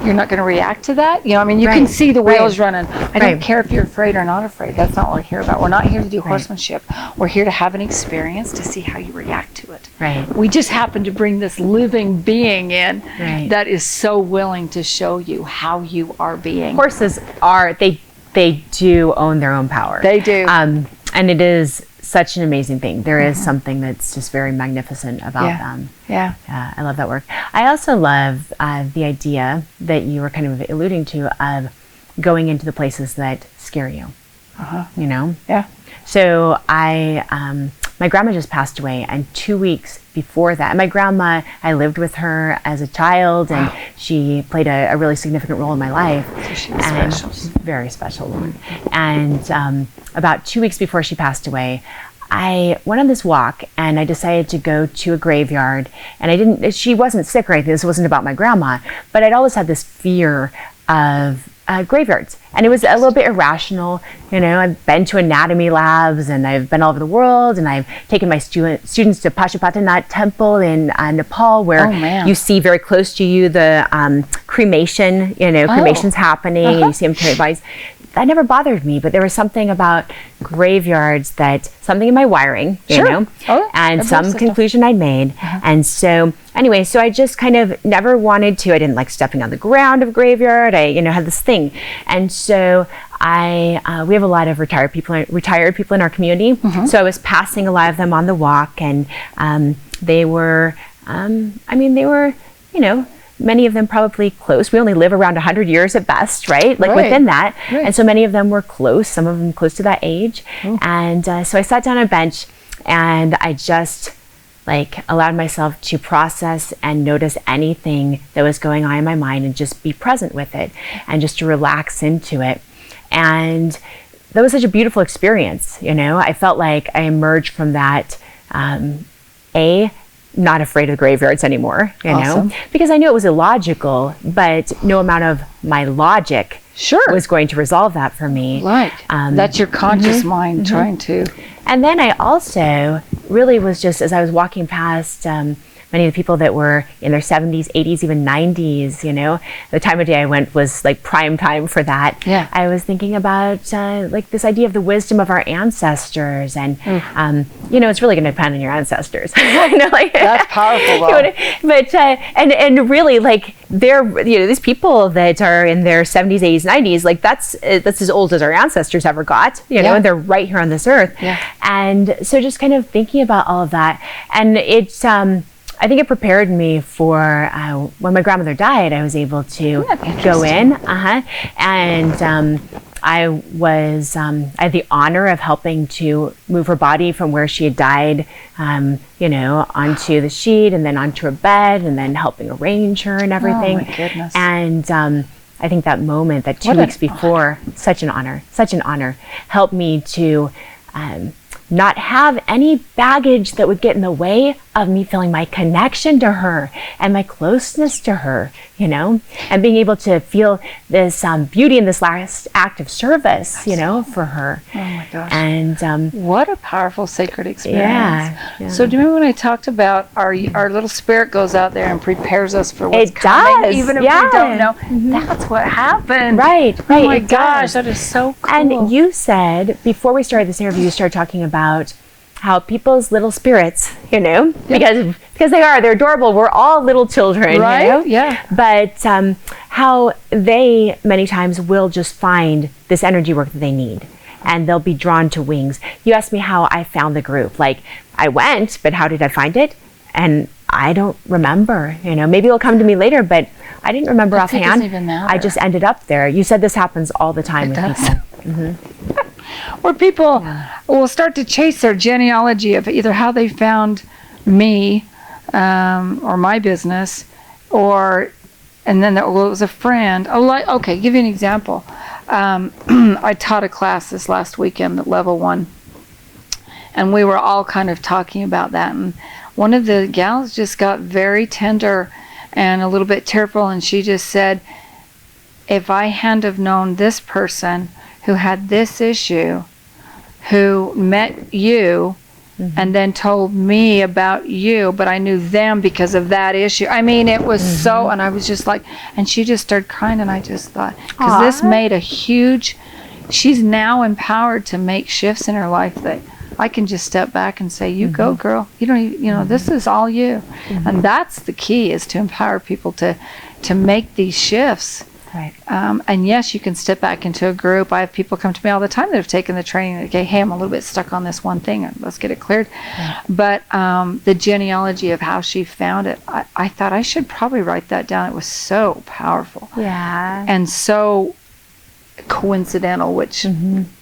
You're not going to react to that? You can see the wheels running. I don't care if you're afraid or not afraid. That's not what we're here about. We're not here to do horsemanship. We're here to have an experience to see how you react to it. We just happen to bring this living being in that is so willing to show you how you are being. Horses They do own their own power. They do. And it is such an amazing thing. There is something that's just very magnificent about them. Yeah. I love that work. I also love the idea that you were kind of alluding to of going into the places that scare you. You know? Yeah. So my grandma just passed away, and 2 weeks before that, my grandma, I lived with her as a child, and she played a really significant role in my life. So she was special. She's a very special woman. And about 2 weeks before she passed away, I went on this walk, and I decided to go to a graveyard. And she wasn't sick or anything. This wasn't about my grandma, but I'd always had this fear of graveyards, and it was a little bit irrational. You know, I've been to anatomy labs, and I've been all over the world, and I've taken my students to Pashupatinath temple in Nepal, where you see very close to you the cremation. You know, cremation's happening, and you see them carry bodies. That never bothered me, but there was something about graveyards something in my wiring, you know, and some conclusion I'd made. And so anyway, so I just kind of never wanted to, I didn't like stepping on the ground of a graveyard. I, had this thing. And so we have a lot of retired people in our community. So I was passing a lot of them on the walk, and they were, many of them probably close. We only live around 100 years at best, right? Like within that. And so many of them were close, some of them close to that age. And so I sat down on a bench, and I just allowed myself to process and notice anything that was going on in my mind, and just be present with it, and just to relax into it. And that was such a beautiful experience. I felt like I emerged from that, not afraid of graveyards anymore, know, because I knew it was illogical, but no amount of my logic was going to resolve that for me. Right. That's your conscious mind trying to. And then I also really was just, as I was walking past many of the people that were in their 70s, 80s, even 90s, the time of day I went was like prime time for that. Yeah. I was thinking about this idea of the wisdom of our ancestors, and it's really going to depend on your ancestors. That's powerful, though. But and really, they're these people that are in their 70s, 80s, 90s, that's as old as our ancestors ever got. And they're right here on this earth. Yeah. And so just kind of thinking about all of that, and it's I think it prepared me for when my grandmother died. I was able to go in, and I had the honor of helping to move her body from where she had died, onto the sheet, and then onto her bed, and then helping arrange her and everything. Oh my goodness! And I think that moment, that 2 weeks before, such an honor, helped me to not have any baggage that would get in the way of me feeling my connection to her and my closeness to her, and being able to feel this beauty in this last act of service, for her. Oh my gosh. And what a powerful sacred experience. Yeah. So do you remember when I talked about our little spirit goes out there and prepares us for what's coming, does. even if we don't know? That's what happened. Right. Oh my gosh, that is so cool. And you said, before we started this interview, you started talking about how people's little spirits, because they're adorable. We're all little children, right? Yeah. But how they many times will just find this energy work that they need, and they'll be drawn to Wings. You asked me how I found the group. I went, but how did I find it? And I don't remember. Maybe it'll come to me later, but I didn't remember offhand. It doesn't even matter. I just ended up there. You said this happens all the time with people. Where people will start to chase their genealogy of either how they found me or my business, and then it was a friend. Okay, give you an example. I taught a class this last weekend at level 1, and we were all kind of talking about that. And one of the gals just got very tender and a little bit tearful, and she just said, if I hadn't have known this person who had this issue, who met you, and then told me about you, but I knew them because of that issue. I mean, it was so, and I was just like, and she just started crying, and I just thought, because this made a huge, she's now empowered to make shifts in her life that I can just step back and say, you go, girl. You don't even, this is all you. And that's the key, is to empower people to make these shifts. Right. And yes, you can step back into a group. I have people come to me all the time that have taken the training. Okay, hey, I'm a little bit stuck on this one thing. Let's get it cleared. Right. But the genealogy of how she found it, I thought I should probably write that down. It was so powerful. Yeah. And so coincidental, which,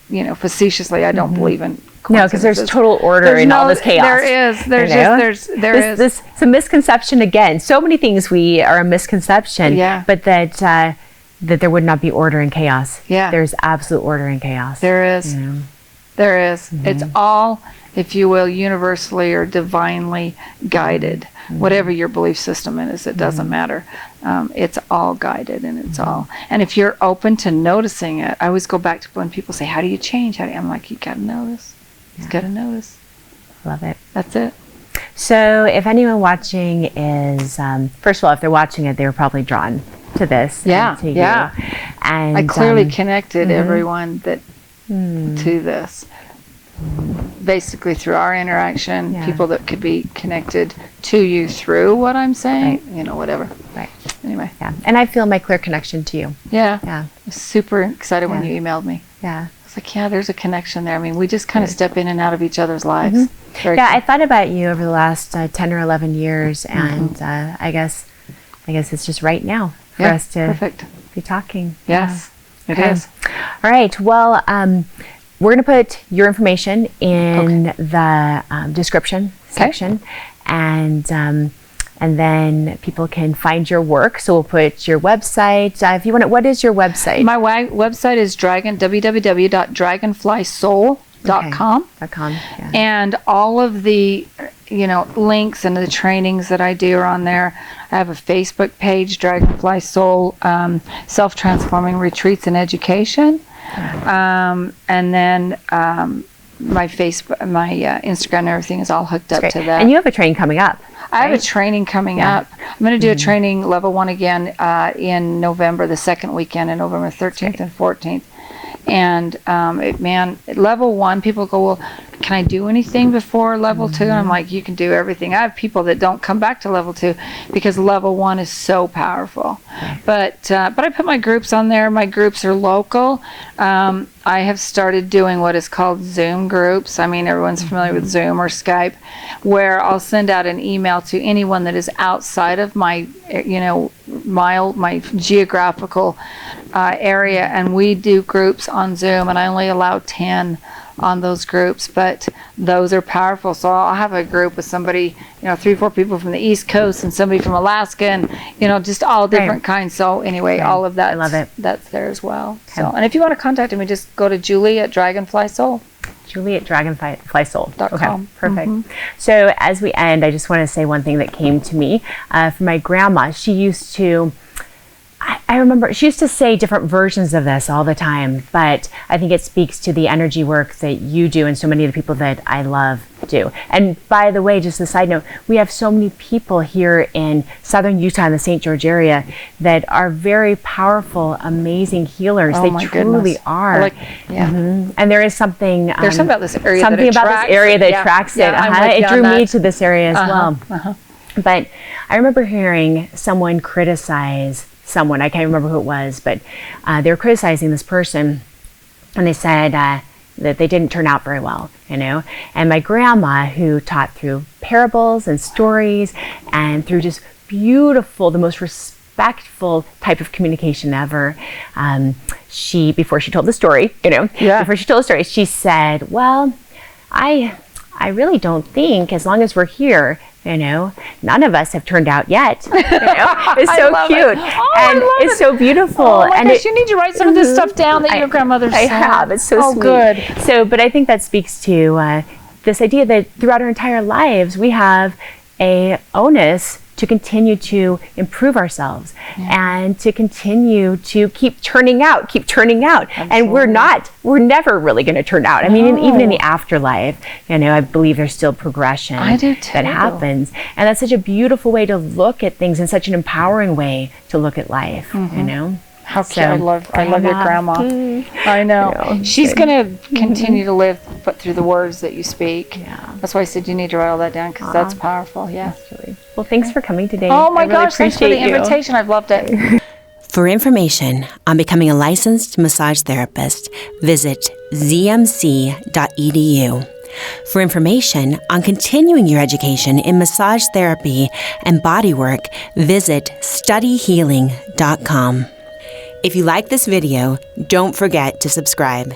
facetiously, I don't believe in. No, because there's total order in all this chaos. There is. There's a misconception again. So many things are a misconception. Yeah. But that there would not be order and chaos. Yeah. There's absolute order and chaos. There is. There is. It's all, if you will, universally or divinely guided. Whatever your belief system is, it doesn't matter. It's all guided, and it's all. And if you're open to noticing it, I always go back to when people say, "How do you change?" I'm like, you got to notice. You got to notice. Love it. That's it. So if anyone watching is, first of all, if they're watching it, they were probably drawn to this. Yeah, and to yeah. you. And I clearly connected everyone to this. Basically through our interaction, people that could be connected to you through what I'm saying, whatever. Right. Anyway. Yeah. And I feel my clear connection to you. Yeah. Yeah. I was super excited when you emailed me. Yeah. Like, there's a connection there. I mean, we just kind of step in and out of each other's lives. I thought about you over the last 10 or 11 years, and I guess it's just right now for us to be talking. Yes, it is. All right. Well, we're going to put your information in the description section, and then people can find your work. So we'll put your website. If you want it, what is your website? My website is www.dragonflysoul.com. Yeah. And all of the, links and the trainings that I do are on there. I have a Facebook page, Dragonfly Soul, Self-Transforming Retreats and Education. And then my Facebook, my Instagram and everything is all hooked up to that. And you have a training coming up. I have a training coming up. I'm going to do a training level 1 again in November, the second weekend in November 13th and 14th. And level 1, people go, well, can I do anything before level 2? And I'm like, you can do everything. I have people that don't come back to level 2 because level 1 is so powerful. But I put my groups on there. My groups are local. I have started doing what is called Zoom groups. I mean, everyone's familiar with Zoom or Skype, where I'll send out an email to anyone that is outside of my, my geographical area, and we do groups on Zoom, and I only allow 10 on those groups, but those are powerful. So I'll have a group with somebody, 3-4 people from the East Coast and somebody from Alaska, and just all different kinds. So anyway, all of that, I love it. That's there as well. So, and if you want to contact me, just go to Julie at Dragonfly Soul. Julie at dragonflysoul.com. Okay, perfect. So as we end, I just want to say one thing that came to me from my grandma. She used to, I remember she used to say different versions of this all the time, but I think it speaks to the energy work that you do and so many of the people that I love do. And by the way, just a side note, we have so many people here in southern Utah in the St. George area that are very powerful, amazing healers. Oh, they my truly goodness. are. And there is something there's something about this area something about this area that attracts it. It drew me to this area as well. But I remember hearing someone criticize someone, I can't remember who it was, but they were criticizing this person, and they said that they didn't turn out very well, And my grandma, who taught through parables and stories and through just beautiful, the most respectful type of communication ever, before she told the story, before she told the story, she said, well, I really don't think, as long as we're here, none of us have turned out yet. It's so cute. And it's so beautiful. Oh my gosh, you need to write some of this stuff down that your grandmother said. I have. It's so sweet. Good. But I think that speaks to this idea that throughout our entire lives, we have a onus to continue to improve ourselves and to continue to keep turning out. Absolutely. And we're never really going to turn out. I mean, even in the afterlife, I believe there's still progression that happens. And that's such a beautiful way to look at things, and such an empowering way to look at life, How cute. I love your grandma. I know. She's going to continue to live, but through the words that you speak. Yeah. That's why I said you need to write all that down, because that's powerful. Yeah. Well, thanks for coming today. Oh my I really gosh, thanks for the invitation. I've loved it. For information on becoming a licensed massage therapist, visit zmc.edu. For information on continuing your education in massage therapy and bodywork, visit studyhealing.com. If you like this video, don't forget to subscribe.